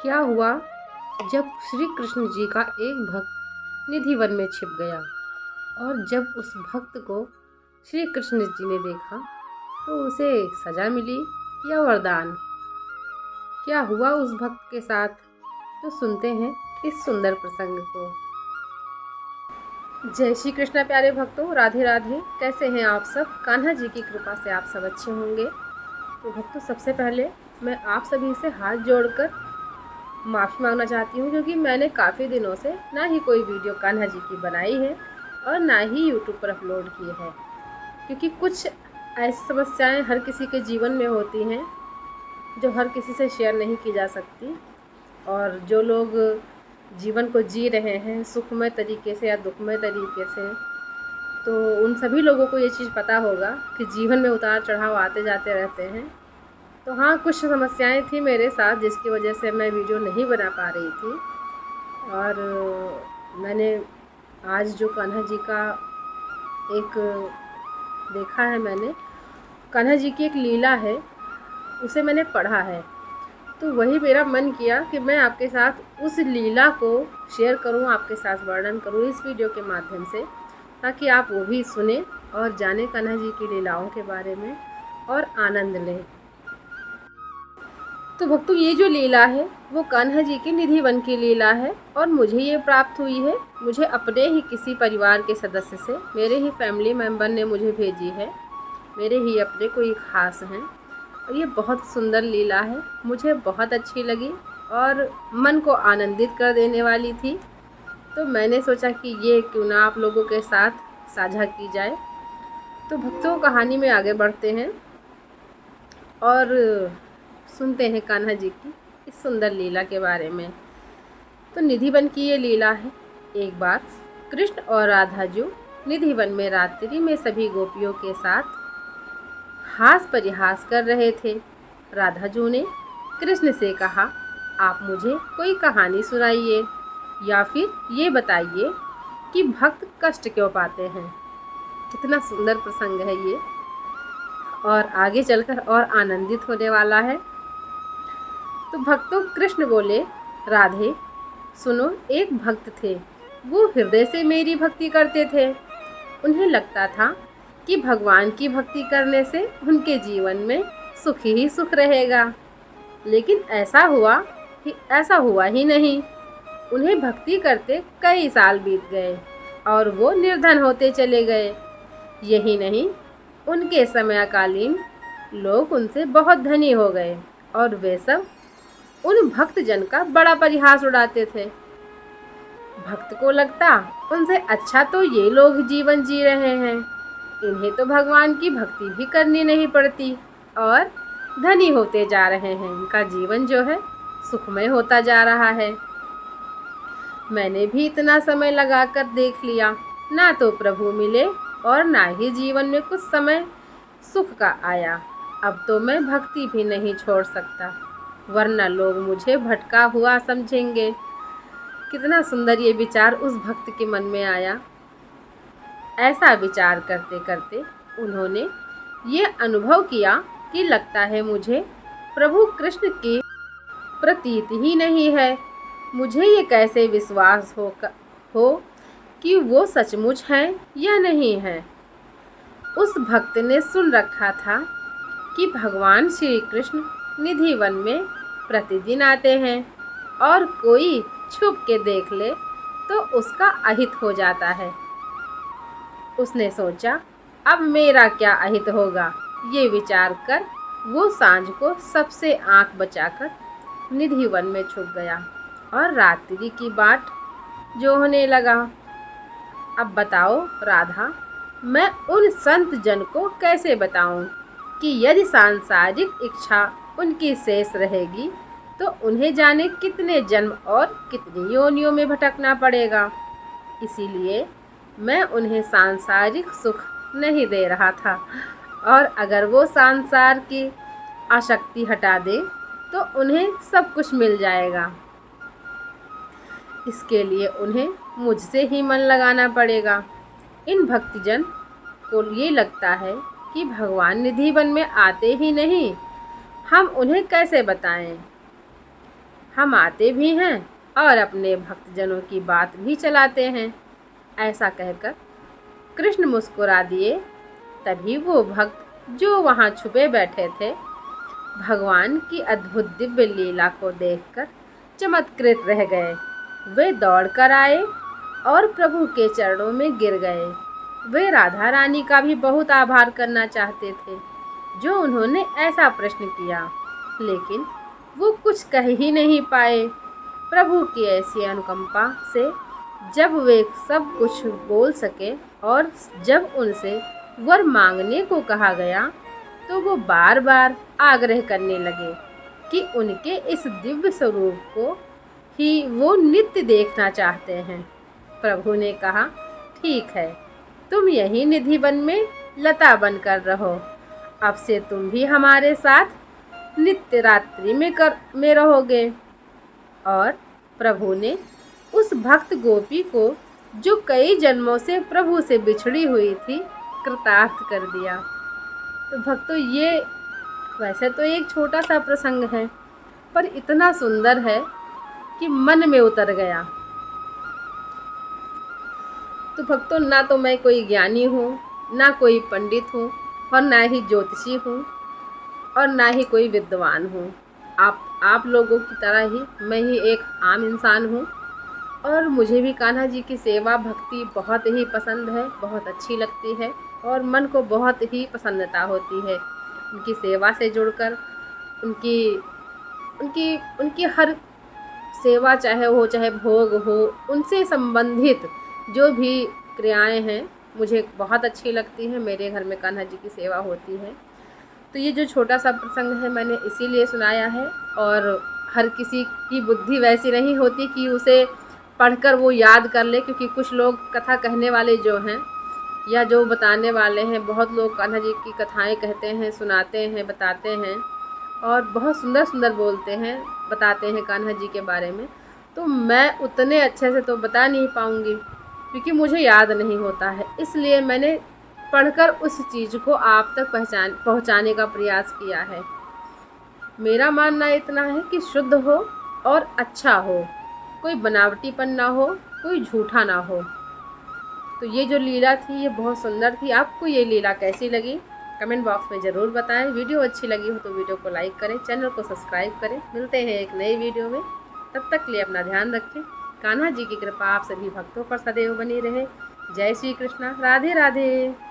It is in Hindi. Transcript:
क्या हुआ जब श्री कृष्ण जी का एक भक्त निधि वन में छिप गया और जब उस भक्त को श्री कृष्ण जी ने देखा तो उसे सजा मिली या वरदान। क्या हुआ उस भक्त के साथ, तो सुनते हैं इस सुंदर प्रसंग को। जय श्री कृष्ण प्यारे भक्तों, राधे राधे। कैसे हैं आप सब? कान्हा जी की कृपा से आप सब अच्छे होंगे। तो भक्तों, सबसे पहले मैं आप सभी से हाथ जोड़कर माफ़ी मांगना चाहती हूँ, क्योंकि मैंने काफ़ी दिनों से ना ही कोई वीडियो कान्हा जी की बनाई है और ना ही यूट्यूब पर अपलोड की है, क्योंकि कुछ ऐसी समस्याएं हर किसी के जीवन में होती हैं जो हर किसी से शेयर नहीं की जा सकती। और जो लोग जीवन को जी रहे हैं सुखमय तरीके से या दुखमय तरीके से, तो उन सभी लोगों को ये चीज़ पता होगा कि जीवन में उतार चढ़ाव आते जाते रहते हैं। तो हाँ, कुछ समस्याएं थी मेरे साथ जिसकी वजह से मैं वीडियो नहीं बना पा रही थी। और मैंने आज जो कान्हा जी का एक देखा है, मैंने कान्हा जी की एक लीला है उसे मैंने पढ़ा है, तो वही मेरा मन किया कि मैं आपके साथ उस लीला को शेयर करूं, आपके साथ वर्णन करूं इस वीडियो के माध्यम से, ताकि आप वो भी सुने और जानें कान्हा जी की लीलाओं के बारे में और आनंद लें। तो भक्तों, ये जो लीला है वो कान्हा जी की निधि वन की लीला है और मुझे ये प्राप्त हुई है। मुझे अपने ही किसी परिवार के सदस्य से, मेरे ही फैमिली मेम्बर ने मुझे भेजी है। मेरे ही अपने कोई ख़ास हैं और ये बहुत सुंदर लीला है, मुझे बहुत अच्छी लगी और मन को आनंदित कर देने वाली थी। तो मैंने सोचा कि ये क्यों ना आप लोगों के साथ साझा की जाए। तो भक्तों, कहानी में आगे बढ़ते हैं और सुनते हैं कान्हा जी की इस सुंदर लीला के बारे में। तो निधि वन की ये लीला है। एक बार कृष्ण और राधा जी निधि वन में रात्रि में सभी गोपियों के साथ हास परिहास कर रहे थे। राधा जी ने कृष्ण से कहा, आप मुझे कोई कहानी सुनाइए या फिर ये बताइए कि भक्त कष्ट क्यों पाते हैं। कितना सुंदर प्रसंग है ये और आगे चलकर और आनंदित होने वाला है। तो भक्तों, कृष्ण बोले, राधे सुनो, एक भक्त थे, वो हृदय से मेरी भक्ति करते थे। उन्हें लगता था कि भगवान की भक्ति करने से उनके जीवन में सुख ही सुख रहेगा, लेकिन ऐसा हुआ ही नहीं। उन्हें भक्ति करते कई साल बीत गए और वो निर्धन होते चले गए। यही नहीं, उनके समकालीन लोग उनसे बहुत धनी हो गए और वे सब उन भक्त जन का बड़ा परिहास उड़ाते थे। भक्त को लगता, उनसे अच्छा तो ये लोग जीवन जी रहे हैं, इन्हें तो भगवान की भक्ति भी करनी नहीं पड़ती और धनी होते जा रहे हैं, इनका जीवन जो है सुखमय होता जा रहा है। मैंने भी इतना समय लगाकर देख लिया, ना तो प्रभु मिले और ना ही जीवन में कुछ समय सुख का आया। अब तो मैं भक्ति भी नहीं छोड़ सकता, वरना लोग मुझे भटका हुआ समझेंगे। कितना सुंदर ये विचार उस भक्त के मन में आया। ऐसा विचार करते करते उन्होंने ये अनुभव किया कि लगता है मुझे प्रभु कृष्ण की प्रतीत ही नहीं है। मुझे ये कैसे विश्वास हो कि वो सचमुच हैं या नहीं हैं। उस भक्त ने सुन रखा था कि भगवान श्री कृष्ण निधि वन में प्रतिदिन आते हैं और कोई छुप के देख ले तो उसका अहित हो जाता है। उसने सोचा, अब मेरा क्या अहित होगा। ये विचार कर वो सांझ को सबसे आंख बचाकर निधि वन में छुप गया और रात्रि की बाट जोहने लगा। अब बताओ राधा, मैं उन संत जन को कैसे बताऊं कि यदि सांसारिक इच्छा उनकी शेष रहेगी तो उन्हें जाने कितने जन्म और कितनी योनियों में भटकना पड़ेगा। इसीलिए मैं उन्हें सांसारिक सुख नहीं दे रहा था, और अगर वो संसार की आसक्ति हटा दे तो उन्हें सब कुछ मिल जाएगा। इसके लिए उन्हें मुझसे ही मन लगाना पड़ेगा। इन भक्तजन को ये लगता है कि भगवान निधि वन में आते ही नहीं, हम उन्हें कैसे बताएं। हम आते भी हैं और अपने भक्तजनों की बात भी चलाते हैं। ऐसा कहकर कृष्ण मुस्कुरा दिए। तभी वो भक्त जो वहाँ छुपे बैठे थे, भगवान की अद्भुत दिव्य लीला को देखकर चमत्कृत रह गए। वे दौड़कर आए और प्रभु के चरणों में गिर गए। वे राधा रानी का भी बहुत आभार करना चाहते थे जो उन्होंने ऐसा प्रश्न किया, लेकिन वो कुछ कह ही नहीं पाए। प्रभु की ऐसी अनुकंपा से जब वे सब कुछ बोल सके और जब उनसे वर मांगने को कहा गया तो वो बार बार आग्रह करने लगे कि उनके इस दिव्य स्वरूप को ही वो नित्य देखना चाहते हैं। प्रभु ने कहा, ठीक है, तुम यही निधि वन में लता बनकर रहो। अब से तुम भी हमारे साथ नित्य रात्रि में रहोगे। और प्रभु ने उस भक्त गोपी को, जो कई जन्मों से प्रभु से बिछड़ी हुई थी, कृतार्थ कर दिया। तो भक्तों, ये वैसे तो एक छोटा सा प्रसंग है, पर इतना सुंदर है कि मन में उतर गया। तो भक्तों, ना तो मैं कोई ज्ञानी हूँ, ना कोई पंडित हूँ, और ना ही ज्योतिषी हूँ, और ना ही कोई विद्वान हूँ। आप लोगों की तरह ही मैं ही एक आम इंसान हूँ। और मुझे भी कान्हा जी की सेवा भक्ति बहुत ही पसंद है, बहुत अच्छी लगती है और मन को बहुत ही प्रसन्नता होती है उनकी सेवा से जुड़कर। उनकी उनकी उनकी हर सेवा, चाहे भोग हो, उनसे संबंधित जो भी क्रियाएं हैं, मुझे बहुत अच्छी लगती हैं। मेरे घर में कान्हा जी की सेवा होती है। तो ये जो छोटा सा प्रसंग है, मैंने इसीलिए सुनाया है। और हर किसी की बुद्धि वैसी नहीं होती कि उसे पढ़कर वो याद कर ले, क्योंकि कुछ लोग कथा कहने वाले जो हैं या जो बताने वाले हैं, बहुत लोग कान्हा जी की कथाएं कहते हैं, सुनाते हैं, बताते हैं और बहुत सुंदर सुंदर बोलते हैं, बताते हैं कान्हा जी के बारे में। तो मैं उतने अच्छे से तो बता नहीं पाऊँगी, क्योंकि मुझे याद नहीं होता है। इसलिए मैंने पढ़कर उस चीज़ को आप तक पहुँचाने का प्रयास किया है। मेरा मानना इतना है कि शुद्ध हो और अच्छा हो, कोई बनावटीपन ना हो, कोई झूठा ना हो। तो ये जो लीला थी, ये बहुत सुंदर थी। आपको ये लीला कैसी लगी कमेंट बॉक्स में ज़रूर बताएं। वीडियो अच्छी लगी हो तो वीडियो को लाइक करें, चैनल को सब्सक्राइब करें। मिलते हैं एक नई वीडियो में, तब तक के लिए अपना ध्यान रखें। कान्हा जी की कृपा आप सभी भक्तों पर सदैव बनी रहे। जय श्री कृष्णा। राधे राधे।